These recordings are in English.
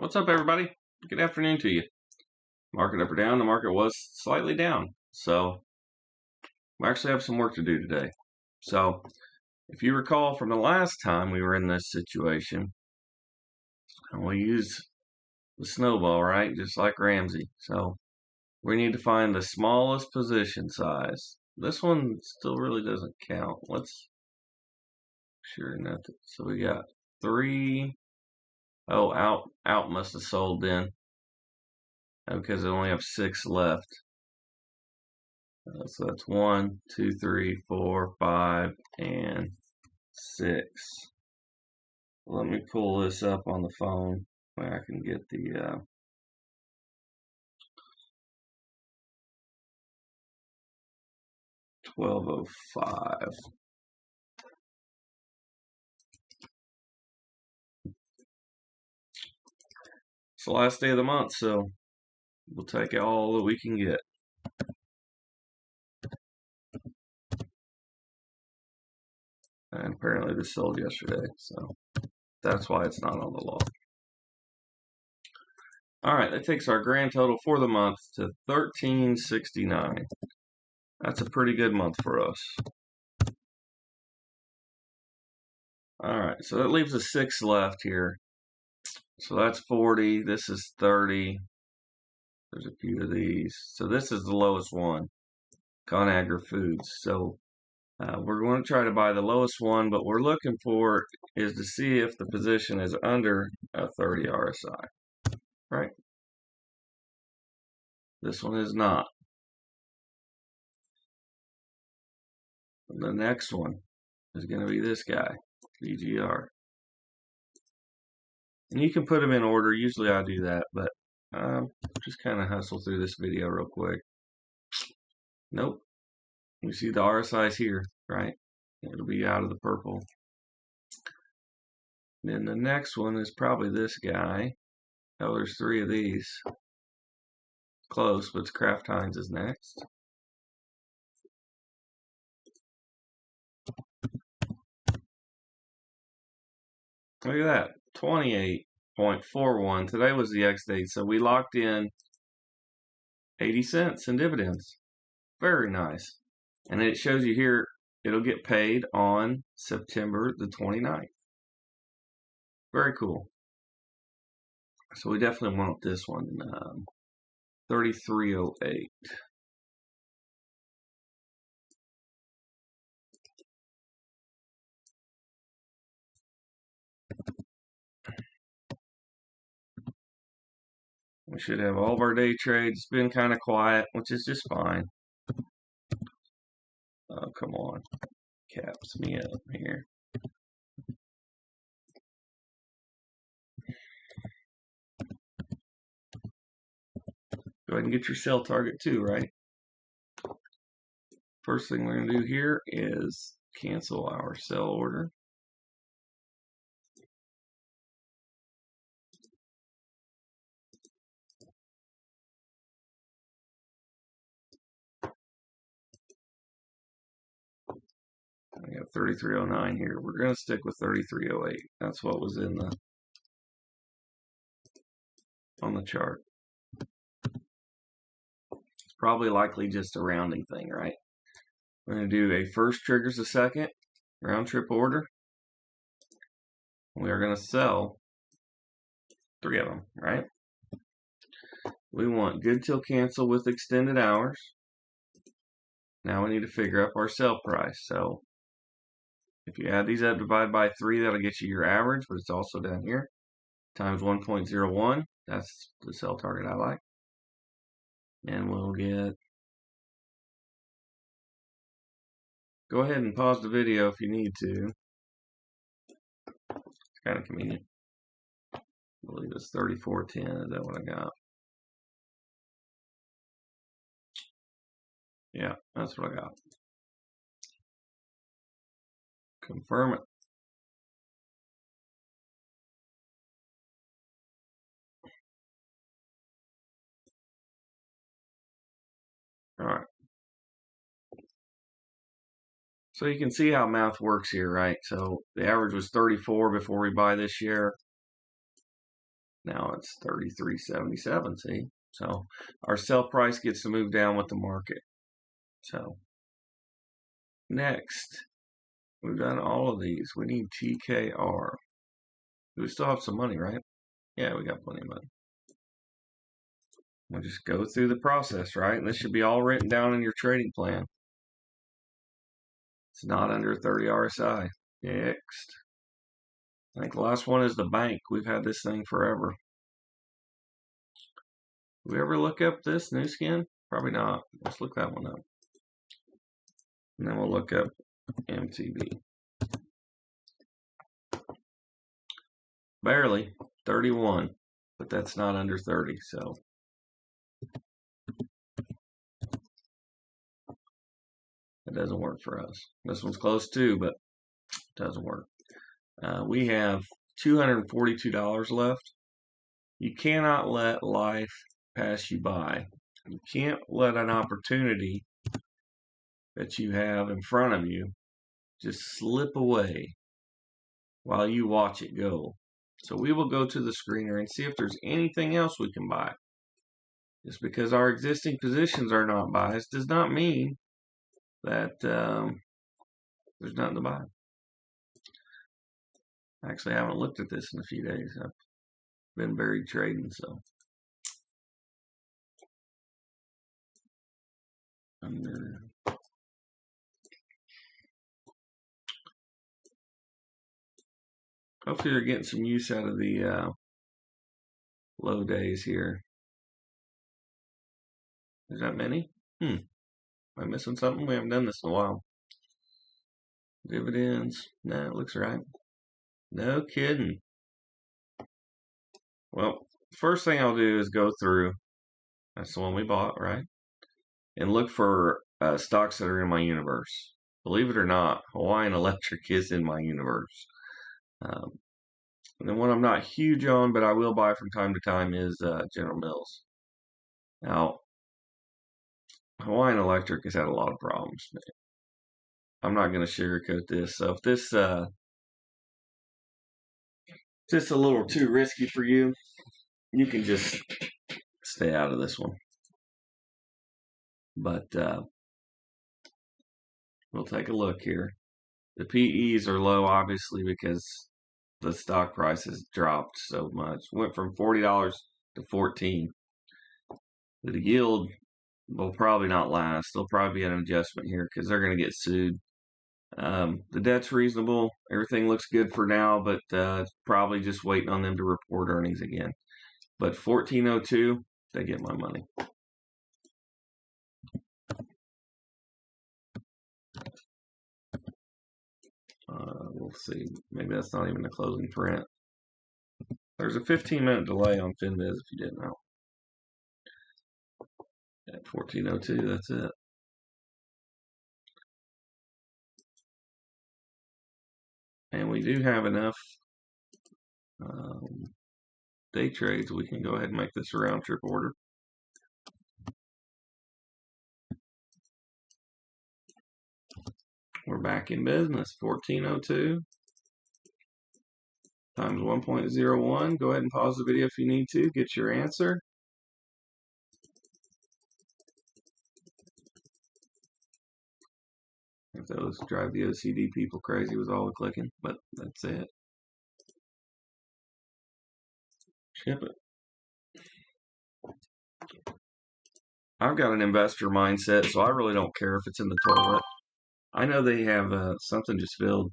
What's up, everybody? Good afternoon to you. Market up or down? The market was slightly down. So we actually have some work to do today. So if you recall from the last time we were in this situation, we used the snowball, right? Just like Ramsey. So we need to find the smallest position size. This one still really doesn't count. Let's sure nothing. So we got 3. Oh, out must have sold then. Because I only have 6 left. So that's 1, 2, 3, 4, 5, and 6. Let me pull this up on the phone where I can get the 1205. It's the last day of the month, so we'll take all that we can get. And apparently this sold yesterday, so that's why it's not on the log. All right, that takes our grand total for the month to $13.69. That's a pretty good month for us. All right, so that leaves us 6 left here. So that's 40. This is 30. There's a few of these. So this is the lowest one, ConAgra Foods. So we're going to try to buy the lowest one, but we're looking for is to see if the position is under a 30 RSI, right? This one is not. The next one is going to be this guy, VGR. And you can put them in order. Usually I do that, but just kind of hustle through this video real quick. Nope. You see the RSI's here, right? It'll be out of the purple. Then the next one is probably this guy. Oh, there's 3 of these. Close, but it's Kraft Heinz is next. Look at that, 28.41. Today was the X date, so we locked in 80 cents in dividends. Very nice. And it shows you here, it'll get paid on September the 29th. Very cool. So we definitely want this one, 3308. We should have all of our day trades. It's been kind of quiet, which is just fine. Oh, come on. Caps me up here. Go ahead and get your sell target too, right? First thing we're going to do here is cancel our sell order. We have 3309 here. We're going to stick with 3308. That's what was in the on the chart. It's probably likely just a rounding thing, right? We're going to do a first triggers a second round trip order. We are going to sell 3 of them, right? We want good till cancel with extended hours. Now we need to figure up our sell price. So if you add these up, divide by 3, that'll get you your average, but it's also down here. Times 1.01. That's the sell target I like. And we'll get... Go ahead and pause the video if you need to. It's kind of convenient. I believe it's 3410. Is that what I got? Yeah, that's what I got. Confirm it. All right. So you can see how math works here, right? So the average was 34 before we buy this share. Now it's 33.77. See, so our sell price gets to move down with the market. So next, we've done all of these. We need TKR. We still have some money, right? Yeah, we got plenty of money. We'll just go through the process, right? And this should be all written down in your trading plan. It's not under 30 RSI. Next. I think the last one is the bank. We've had this thing forever. Did we ever look up this Nu Skin? Probably not. Let's look that one up. And then we'll look up MTB. Barely. 31. But that's not under 30, so. It doesn't work for us. This one's close too, but it doesn't work. We have $242 left. You cannot let life pass you by. You can't let an opportunity that you have in front of you just slip away while you watch it go. So we will go to the screener and see if there's anything else we can buy. Just because our existing positions are not biased does not mean that there's nothing to buy. Actually, I haven't looked at this in a few days. I've been buried trading, so. Hopefully they're getting some use out of the low days here. Is that many? Am I missing something? We haven't done this in a while. Dividends. Nah, it looks right. No kidding. Well, first thing I'll do is go through. That's the one we bought, right? And look for stocks that are in my universe. Believe it or not, Hawaiian Electric is in my universe. And then one I'm not huge on, but I will buy from time to time is General Mills. Now, Hawaiian Electric has had a lot of problems. I'm not going to sugarcoat this. So if this just a little too risky for you, you can just stay out of this one. But we'll take a look here. The PEs are low, obviously, because the stock price has dropped so much. Went from $40 to $14. The yield will probably not last. There'll probably be an adjustment here because they're going to get sued. The debt's reasonable. Everything looks good for now, but probably just waiting on them to report earnings again. But 1402, they get my money. We'll see. Maybe that's not even the closing print. There's a 15-minute delay on FinViz if you didn't know. At 1402, that's it. And we do have enough day trades. We can go ahead and make this a round trip order. We're back in business. 1402 times 1.01. Go ahead and pause the video if you need to. Get your answer. If those drive the OCD people crazy with all the clicking, but that's it. Ship it. I've got an investor mindset, so I really don't care if it's in the toilet. I know they have something just filled.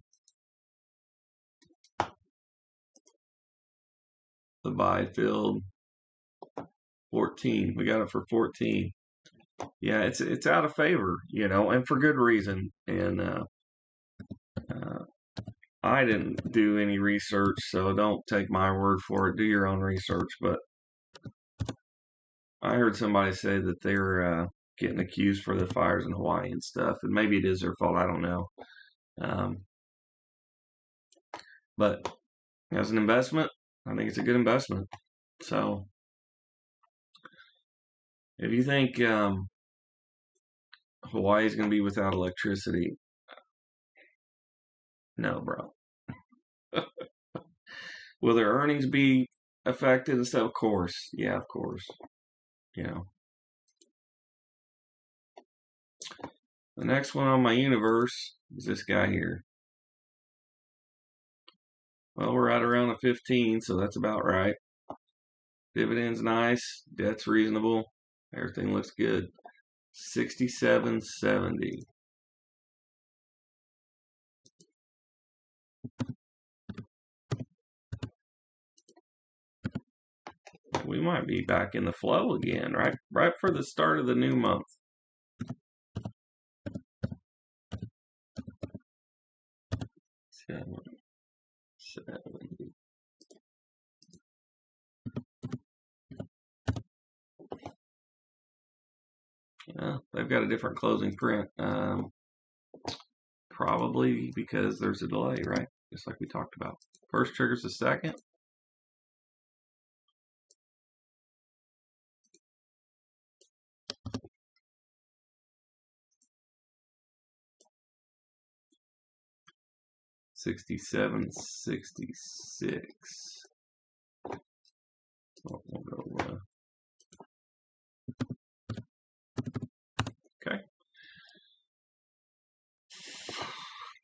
The buy filled 14. We got it for 14. Yeah, it's out of favor, you know, and for good reason. And I didn't do any research, so don't take my word for it. Do your own research. But I heard somebody say that they're getting accused for the fires in Hawaii and stuff, and maybe it is their fault. I don't know. But as an investment, I think it's a good investment. So if you think Hawaii is going to be without electricity, no, bro. Will their earnings be affected and stuff. Of course. Yeah, of course. You know. The next one on my universe is this guy here. Well, we're right around the 15, so that's about right. Dividend's nice. Debt's reasonable. Everything looks good. 67.70. We might be back in the flow again, right for the start of the new month. $7.70. Yeah, they've got a different closing print. Probably because there's a delay, right? Just like we talked about. First triggers the second. $67.66. We'll go. Okay.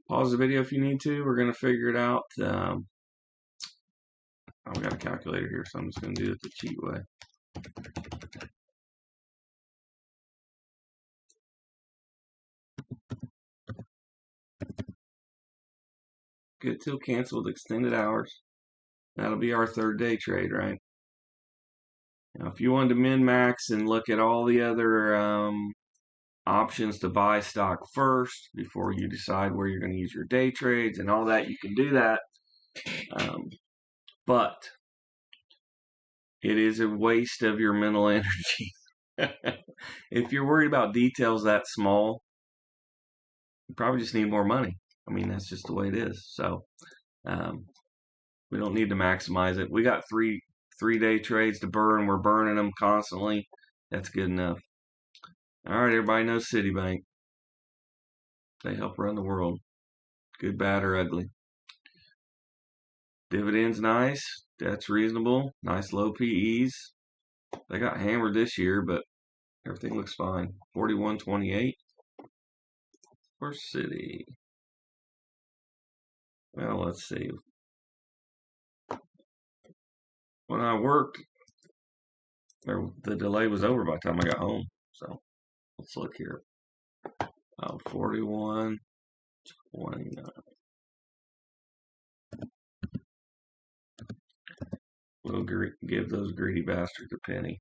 Pause the video if you need to. We're going to figure it out. I've got a calculator here, so I'm just going to do it the cheat way. Good till cancel with extended hours. That'll be our third day trade, right? Now, if you wanted to min-max and look at all the other options to buy stock first before you decide where you're going to use your day trades and all that, you can do that. But it is a waste of your mental energy. If you're worried about details that small, you probably just need more money. I mean, that's just the way it is. So we don't need to maximize it. We got three-day trades to burn. We're burning them constantly. That's good enough. All right, everybody knows Citibank. They help run the world. Good, bad, or ugly. Dividends nice. Debt's reasonable. Nice low PEs. They got hammered this year, but everything looks fine. 41.28 for Citi. Well, let's see. When I worked, the delay was over by the time I got home. So let's look here. 41.29. We'll give those greedy bastards a penny.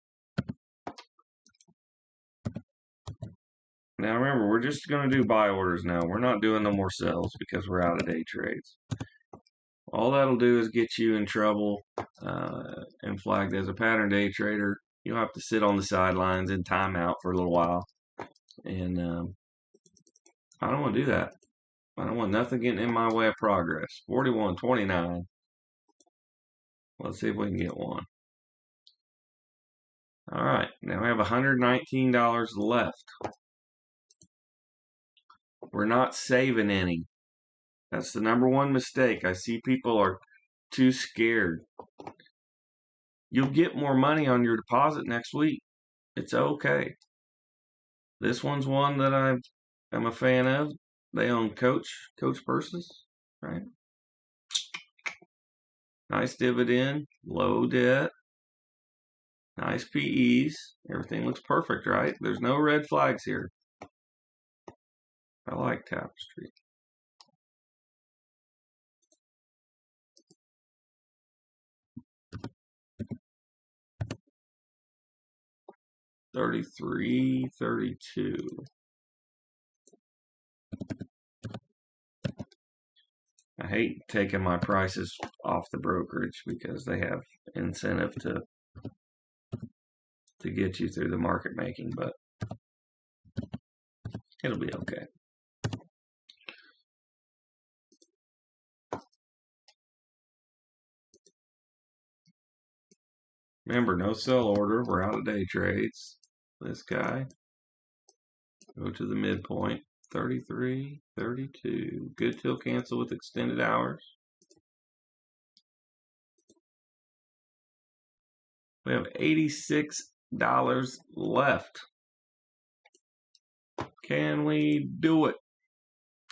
Now remember, we're just going to do buy orders now. We're not doing no more sells because we're out of day trades. All that'll do is get you in trouble and flagged as a pattern day trader. You'll have to sit on the sidelines in timeout for a little while. And I don't want to do that. I don't want nothing getting in my way of progress. 41.29. Let's see if we can get one. All right, now I have $119 left. We're not saving any. That's the number one mistake. I see people are too scared. You'll get more money on your deposit next week. It's okay. This one's one that I'm a fan of. They own Coach Purses, right? Nice dividend, low debt, nice PEs. Everything looks perfect, right? There's no red flags here. I like Tapestry. $33.32. I hate taking my prices off the brokerage because they have incentive to get you through the market making, but it'll be okay. Remember, no sell order. We're out of day trades. This guy. Go to the midpoint. 33.32. Good till cancel with extended hours. We have $86 left. Can we do it?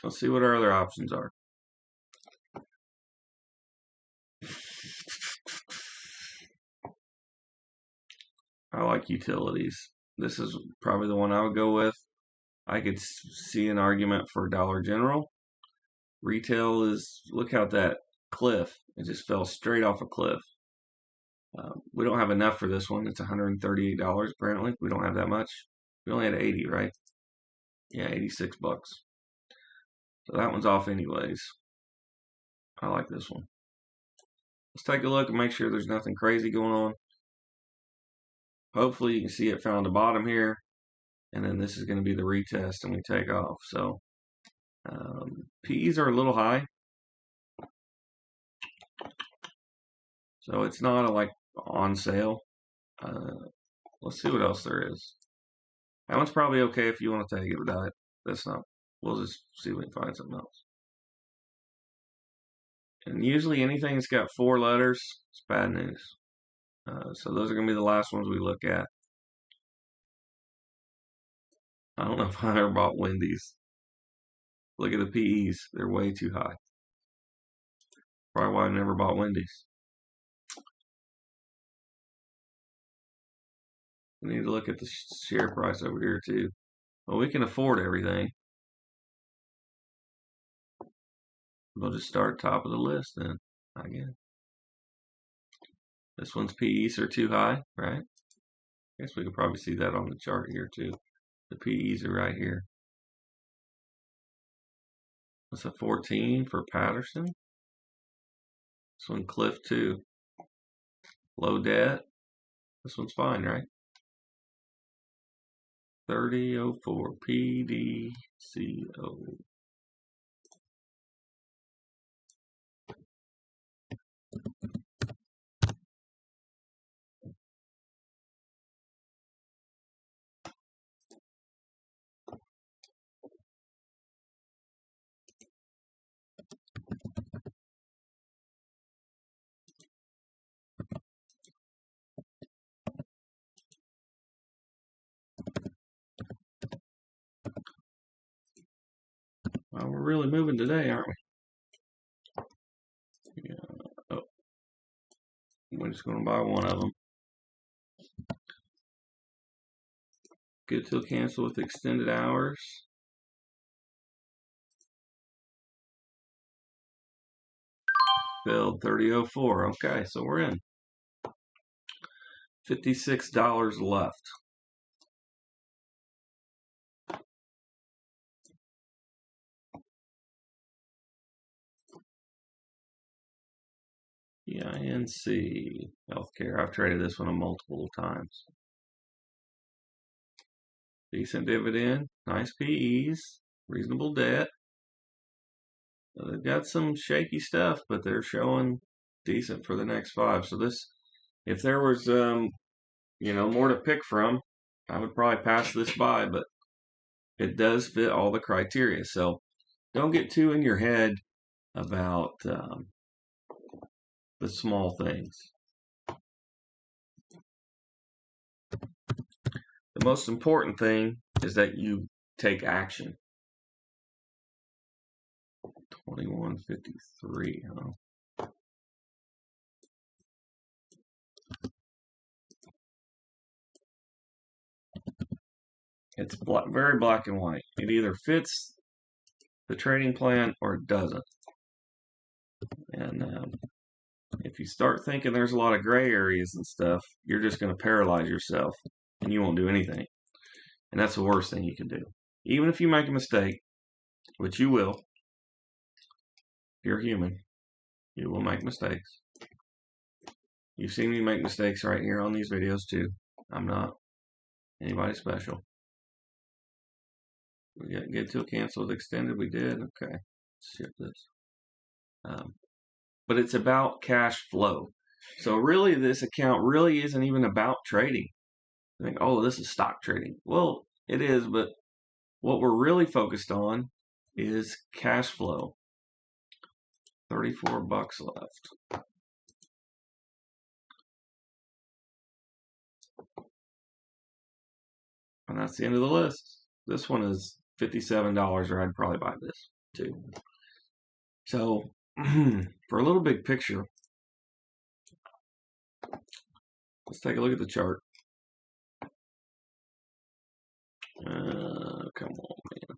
Let's see what our other options are. I like utilities. This is probably the one I would go with. I could see an argument for Dollar General. Retail is, look how that cliff, it just fell straight off a cliff. We don't have enough for this one. It's $138 apparently. We don't have that much. We only had 80, right? Yeah, 86 bucks. So that one's off anyways. I like this one. Let's take a look and make sure there's nothing crazy going on. Hopefully you can see it found the bottom here. And then this is going to be the retest and we take off. So P's are a little high. So it's not like on sale. Let's see what else there is. That one's probably okay if you want to take it, but that's not. We'll just see if we can find something else. And usually anything that's got 4 letters, it's bad news. So those are going to be the last ones we look at. I don't know if I ever bought Wendy's. Look at the PEs. They're way too high. Probably why I never bought Wendy's. We need to look at the share price over here too. Well, we can afford everything. We'll just start top of the list then, I guess. This one's PEs are too high, right? I guess we could probably see that on the chart here too. The PEs are right here. That's a 14 for Patterson. This one Cliff too. Low debt. This one's fine, right? 3004 PDCO. Well, we're really moving today, aren't we? Yeah. Oh. We're just going to buy one of them. Good till cancel with extended hours. Filled 3004. Okay, so we're in. $56 left. EINC Healthcare. I've traded this one a multiple times. Decent dividend, nice PEs, reasonable debt. They've got some shaky stuff, but they're showing decent for the next 5. So this, if there was, more to pick from, I would probably pass this by, but it does fit all the criteria. So don't get too in your head about the small things. The most important thing is that you take action. 2153, huh? It's very black and white. It either fits the trading plan or it doesn't. And if you start thinking there's a lot of gray areas and stuff, you're just going to paralyze yourself and you won't do anything. And that's the worst thing you can do. Even if you make a mistake, which you will, if you're human, you will make mistakes. You've seen me make mistakes right here on these videos too. I'm not anybody special. We got get till canceled extended. We did. Okay. Let's ship this. But it's about cash flow. So really this account really isn't even about trading. I think, oh, this is stock trading. Well, it is, but what we're really focused on is cash flow. 34 bucks left. And that's the end of the list. This one is $57, or I'd probably buy this too. So, for a little big picture, let's take a look at the chart. Come on, man.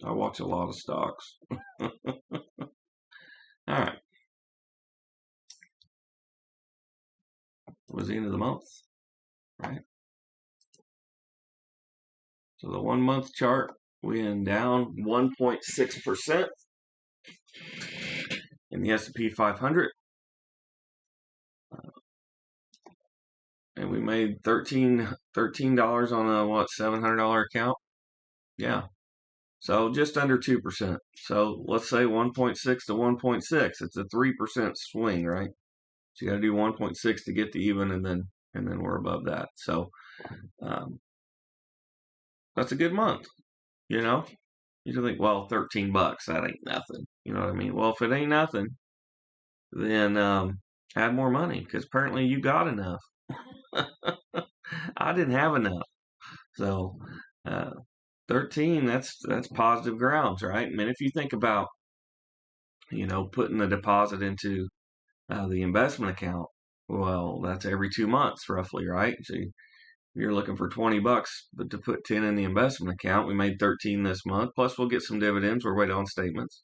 I watch a lot of stocks. All right. It was the end of the month, right? So the 1 month chart, we end down 1.6% in the S&P 500. And we made $13 on a, $700 account? Yeah. So just under 2%. So let's say 1.6 to 1.6. It's a 3% swing, right? So you got to do 1.6 to get to even, and then we're above that. So that's a good month. You know, you can think, well, $13, that ain't nothing. You know what I mean? Well, if it ain't nothing, then add more money, because apparently you got enough. I didn't have enough. So 13, that's positive grounds, right? I mean, if you think about, putting the deposit into the investment account, well, that's every 2 months roughly, right? So you're looking for $20, but to put 10 in the investment account, we made 13 this month. Plus, we'll get some dividends. We're waiting on statements.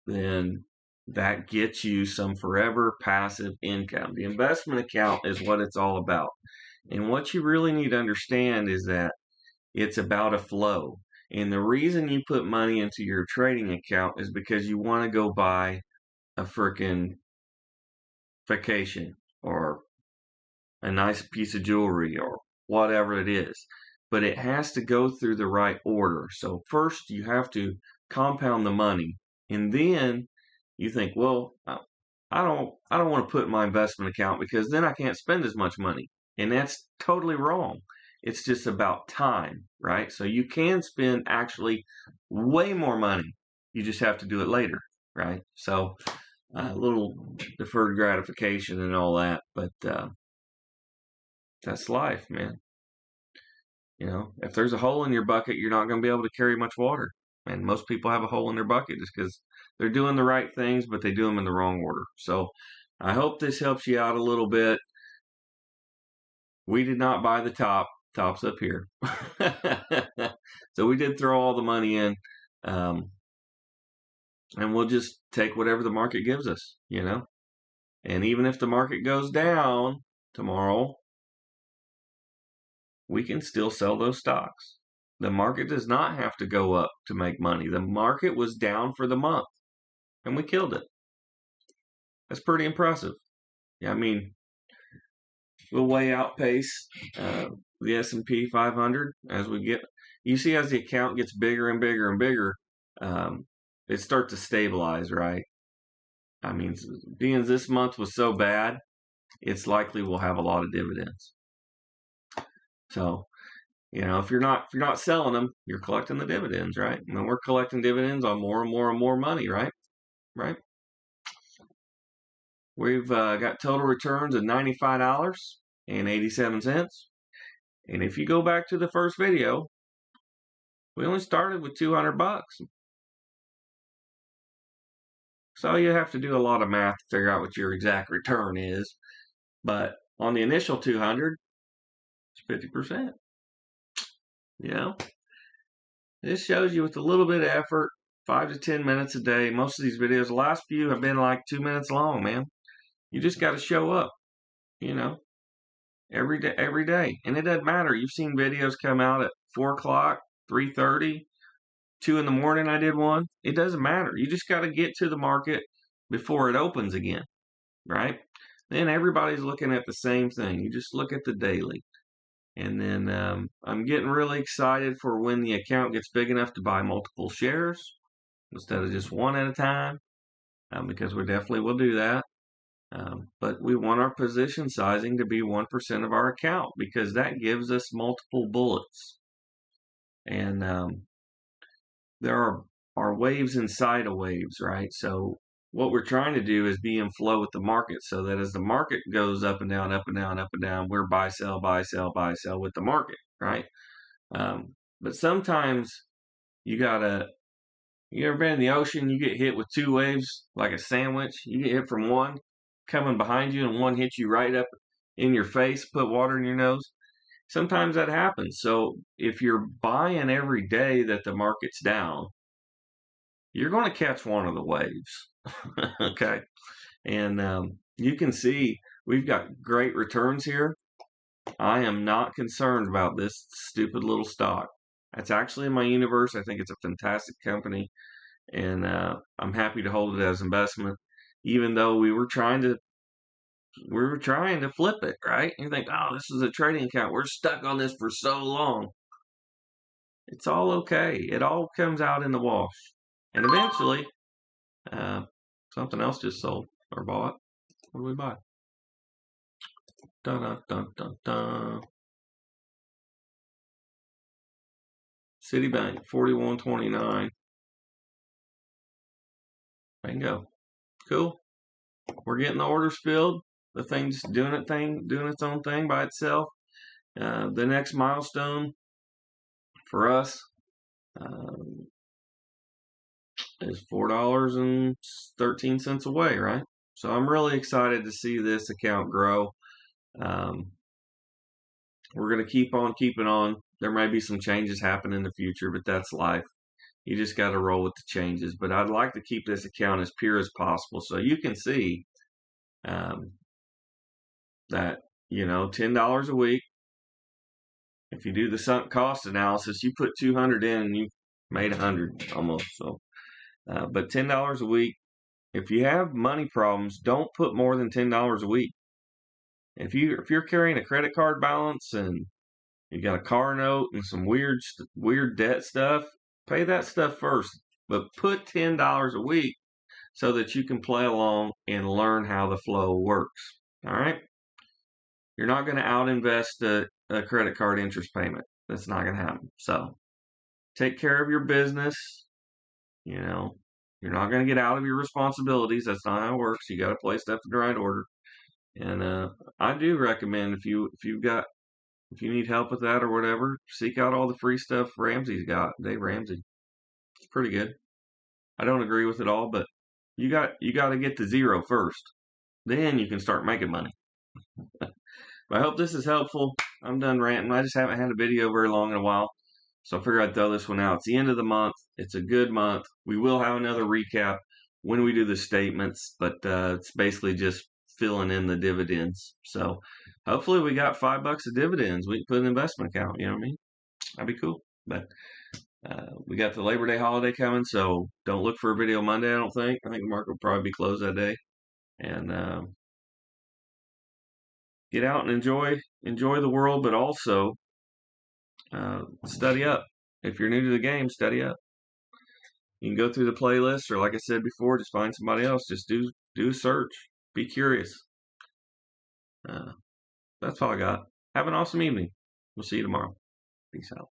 Then that gets you some forever passive income. The investment account is what it's all about. And what you really need to understand is that it's about a flow. And the reason you put money into your trading account is because you want to go buy a freaking vacation or a nice piece of jewelry or whatever it is. But it has to go through the right order. So first you have to compound the money. And then you think, well, I don't want to put in my investment account because then I can't spend as much money. And that's totally wrong. It's just about time, right? So you can spend actually way more money. You just have to do it later, right? So a little deferred gratification and all that, but that's life, man. If there's a hole in your bucket, you're not going to be able to carry much water. And most people have a hole in their bucket just because they're doing the right things, but they do them in the wrong order. So I hope this helps you out a little bit. We did not buy the top. Top's up here. So we did throw all the money in. And we'll just take whatever the market gives us, And even if the market goes down tomorrow, we can still sell those stocks. The market does not have to go up to make money. The market was down for the month, and we killed it. That's pretty impressive. Yeah, I mean, we'll way outpace the S&P 500 as we get. You see, as the account gets bigger and bigger and bigger, it starts to stabilize, right? I mean, being this month was so bad, it's likely we'll have a lot of dividends. So, if you're not selling them, you're collecting the dividends, right? I mean, we're collecting dividends on more and more and more money, right? Right. We've got total returns of $95.87. And if you go back to the first video, we only started with $200. So you have to do a lot of math to figure out what your exact return is. But on the initial 200, it's 50%. This shows you with a little bit of effort, 5 to 10 minutes a day. Most of these videos, the last few have been like 2 minutes long, man. You just got to show up, every day. And it doesn't matter. You've seen videos come out at 4 o'clock, 3:30, 2 in the morning. I did one. It doesn't matter. You just got to get to the market before it opens again, right? Then everybody's looking at the same thing. You just look at the daily. And then I'm getting really excited for when the account gets big enough to buy multiple shares instead of just one at a time, because we definitely will do that. But we want our position sizing to be 1% of our account because that gives us multiple bullets. And there are waves inside of waves, right? So what we're trying to do is be in flow with the market, so that as the market goes up and down, up and down, up and down, we're buy, sell, buy, sell, buy, sell with the market, right? But sometimes you ever been in the ocean, you get hit with two waves like a sandwich. You get hit from one coming behind you and one hits you right up in your face, put water in your nose. Sometimes that happens. So if you're buying every day that the market's down, you're going to catch one of the waves. Okay. And you can see we've got great returns here. I am not concerned about this stupid little stock. It's actually in my universe. I think it's a fantastic company, and I'm happy to hold it as investment, even though we were trying to flip it, right? You think, oh, this is a trading account. We're stuck on this for so long. It's all okay. It all comes out in the wash. And eventually, something else just sold or bought. What did we buy? Dun, dun, dun, dun, dun. Citibank, 41.29. Bingo. Cool. We're getting the orders filled. The thing's doing its own thing by itself. The next milestone for us is $4.13 away, right? So I'm really excited to see this account grow. We're going to keep on keeping on. There may be some changes happen in the future, but that's life. You just got to roll with the changes. But I'd like to keep this account as pure as possible, so you can see that, $10 a week. If you do the sunk cost analysis, you put 200 in and you made 100 almost. So, but $10 a week. If you have money problems, don't put more than $10 a week. If you're carrying a credit card balance and you got a car note and some weird debt stuff, pay that stuff first. But put $10 a week so that you can play along and learn how the flow works. All right? You're not going to out-invest a credit card interest payment. That's not going to happen. So take care of your business. You're not going to get out of your responsibilities. That's not how it works. You got to play stuff in the right order. And I do recommend if you need help with that or whatever, seek out all the free stuff Ramsey's got. Dave Ramsey. It's pretty good. I don't agree with it all, but you got to get to zero first. Then you can start making money. But I hope this is helpful. I'm done ranting. I just haven't had a video very long in a while, so I figured I'd throw this one out. It's the end of the month. It's a good month. We will have another recap when we do the statements, but it's basically just filling in the dividends. So hopefully we got $5 of dividends. We can put in an investment account. You know what I mean? That'd be cool. But we got the Labor Day holiday coming, so don't look for a video Monday, I don't think. I think the market will probably be closed that day. And get out and enjoy the world, but also study up. If you're new to the game, study up. You can go through the playlist, or like I said before, just find somebody else. Just do a search. Be curious. That's all I got. Have an awesome evening. We'll see you tomorrow. Peace out.